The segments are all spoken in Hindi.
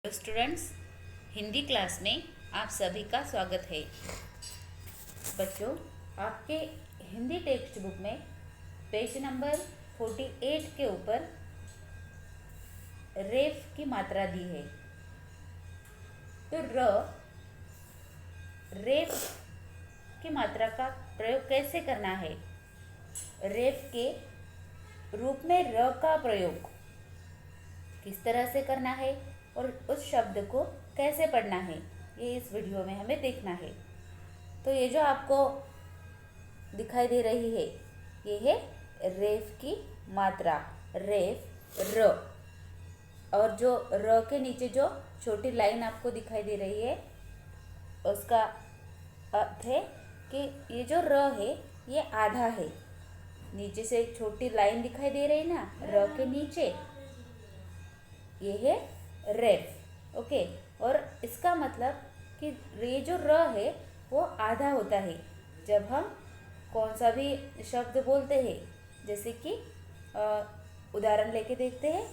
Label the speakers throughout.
Speaker 1: स्टूडेंट्स, हिंदी क्लास में आप सभी का स्वागत है। बच्चों, आपके हिंदी टेक्स्ट बुक में पेज नंबर 48 के ऊपर रेफ की मात्रा दी है। तो रेफ की मात्रा का प्रयोग कैसे करना है, रेफ के रूप में र का प्रयोग किस तरह से करना है और उस शब्द को कैसे पढ़ना है, ये इस वीडियो में हमें देखना है। तो ये जो आपको दिखाई दे रही है, ये है रेफ की मात्रा, रेफ र। और जो र के नीचे जो छोटी लाइन आपको दिखाई दे रही है, उसका अर्थ है कि ये जो र है ये आधा है। नीचे से एक छोटी लाइन दिखाई दे रही ना, र के नीचे, ये है रेफ। ओके, और इसका मतलब कि ये जो र है वो आधा होता है जब हम कौन सा भी शब्द बोलते हैं। जैसे कि उदाहरण लेके देखते हैं,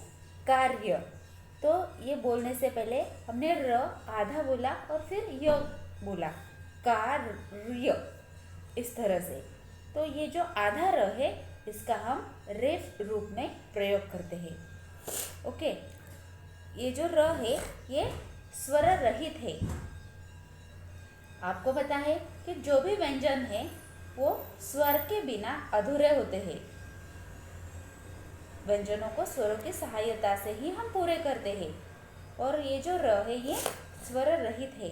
Speaker 1: कार्य। तो ये बोलने से पहले हमने र आधा बोला और फिर य बोला, कार्य, इस तरह से। तो ये जो आधा र है इसका हम रेफ रूप में प्रयोग करते हैं। ओके, ये जो र है ये स्वर रहित है। आपको पता है कि जो भी व्यंजन है वो स्वर के बिना अधूरे होते हैं। व्यंजनों को स्वरों की सहायता से ही हम पूरे करते हैं, और ये जो र है ये स्वर रहित है।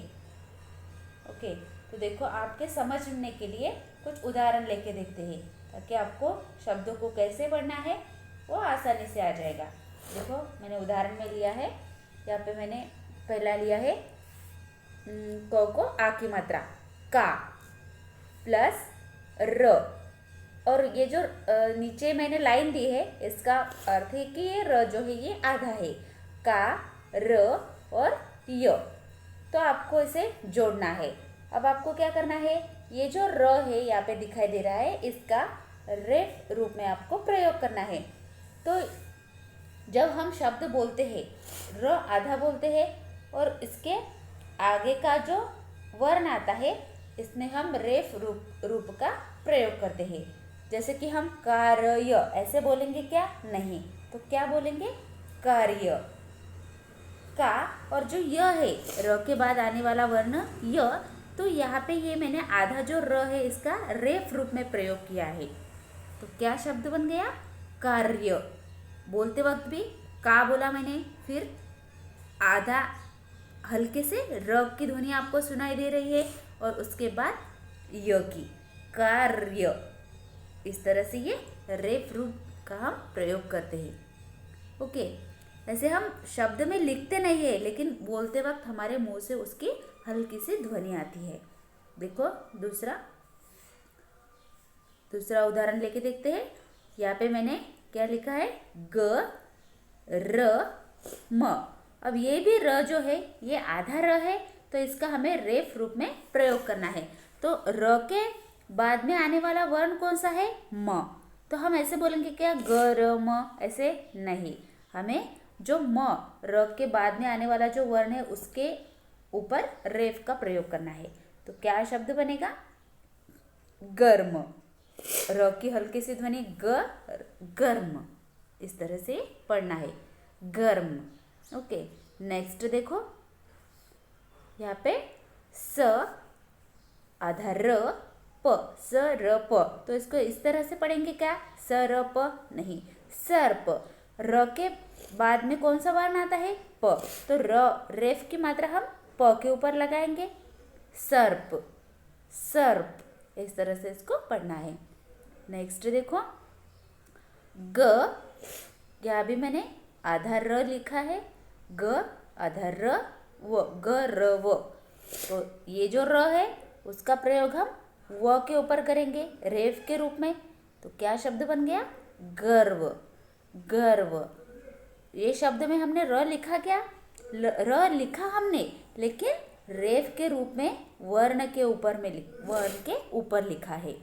Speaker 1: ओके, तो देखो, आपके समझने के लिए कुछ उदाहरण लेके देखते हैं ताकि आपको शब्दों को कैसे पढ़ना है वो आसानी से आ जाएगा। देखो, मैंने उदाहरण में लिया है, यहाँ पे मैंने पहला लिया है क को आ की मात्रा, का प्लस र। और ये जो नीचे मैंने लाइन दी है इसका अर्थ है कि ये र जो है ये आधा है, का, र और य। तो आपको इसे जोड़ना है। अब आपको क्या करना है, ये जो र है यहाँ पे दिखाई दे रहा है, इसका रेफ रूप में आपको प्रयोग करना है। तो जब हम शब्द बोलते हैं, र आधा बोलते हैं और इसके आगे का जो वर्ण आता है इसमें हम रेफ रूप का प्रयोग करते हैं। जैसे कि हम कार्य ऐसे बोलेंगे क्या? नहीं। तो क्या बोलेंगे? कार्य। का और जो य है, र के बाद आने वाला वर्ण य, तो यहाँ पे ये मैंने आधा जो र है इसका रेफ रूप में प्रयोग किया है। तो क्या शब्द बन गया? कार्य। बोलते वक्त भी का बोला मैंने, फिर आधा हल्के से र की ध्वनि आपको सुनाई दे रही है और उसके बाद य की, कार्य। इस तरह से ये रेफ रूप का हम प्रयोग करते हैं। ओके, ऐसे हम शब्द में लिखते नहीं है लेकिन बोलते वक्त हमारे मुंह से उसकी हल्की सी ध्वनि आती है। देखो, दूसरा उदाहरण लेके देखते हैं। यहाँ पे मैंने क्या लिखा है? ग र म। अब ये भी र जो है ये आधा र है, तो इसका हमें रेफ रूप में प्रयोग करना है। तो र के बाद में आने वाला वर्ण कौन सा है? म। तो हम ऐसे बोलेंगे क्या? ग र म, ऐसे नहीं। हमें जो म, र के बाद में आने वाला जो वर्ण है उसके ऊपर रेफ का प्रयोग करना है। तो क्या शब्द बनेगा? गर्म। र की हल्की सी ध्वनि ग, गर्म। इस तरह से पढ़ना है, गर्म। ओके, नेक्स्ट देखो, यहाँ पे स आधा र प, स र प। तो इसको इस तरह से पढ़ेंगे क्या? स र प नहीं, सर्प। र के बाद में कौन सा वर्ण आता है? प। तो र रेफ की मात्रा हम प के ऊपर लगाएंगे, सर्प, सर्प। इस तरह से इसको पढ़ना है। नेक्स्ट देखो, ग, यहाँ भी मैंने आधा र लिखा है, ग आधा र व, ग र व। तो ये जो र है उसका प्रयोग हम व के ऊपर करेंगे रेफ के रूप में। तो क्या शब्द बन गया? गर्व, गर्व। ये शब्द में हमने र लिखा क्या? र लिखा हमने, लेकिन रेफ के रूप में वर्ण के ऊपर लिखा है।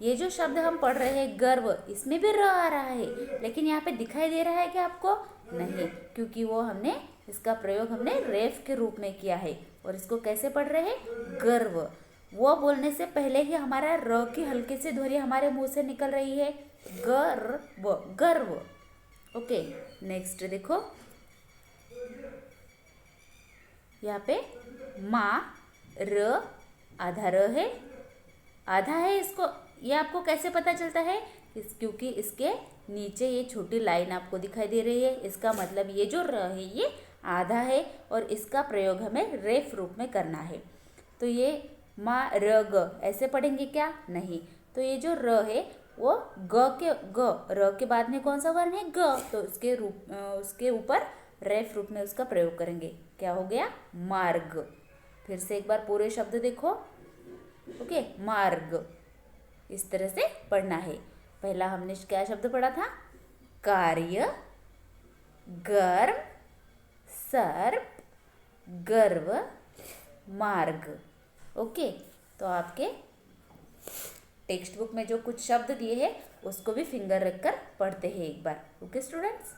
Speaker 1: ये जो शब्द हम पढ़ रहे हैं गर्व, इसमें भी र आ रहा है, लेकिन यहाँ पे दिखाई दे रहा है कि आपको नहीं, क्योंकि वो हमने इसका प्रयोग हमने रेफ के रूप में किया है। और इसको कैसे पढ़ रहे हैं? गर्व। वो बोलने से पहले ही हमारा र की हल्की सी ध्वनि हमारे मुंह से निकल रही है, गर्व, गर्व। ओके, नेक्स्ट देखो, यहाँ पे माँ, र, आधा र है, आधा है। इसको ये आपको कैसे पता चलता है? क्योंकि इसके नीचे ये छोटी लाइन आपको दिखाई दे रही है। इसका मतलब ये जो र है ये आधा है और इसका प्रयोग हमें रेफ रूप में करना है। तो ये माँ र ग ऐसे पढ़ेंगे क्या? नहीं। तो ये जो र है वो र के बाद में कौन सा वर्ण है? ग। तो उसके ऊपर रेफ रूप में उसका प्रयोग करेंगे। क्या हो गया? मार्ग। फिर से एक बार पूरे शब्द देखो। ओके, मार्ग। इस तरह से पढ़ना है। पहला हमने क्या शब्द पढ़ा था? कार्य, गर्म, सर्प, गर्व, मार्ग। ओके, तो आपके टेक्स्ट बुक में जो कुछ शब्द दिए हैं उसको भी फिंगर रखकर पढ़ते हैं एक बार। Okay students.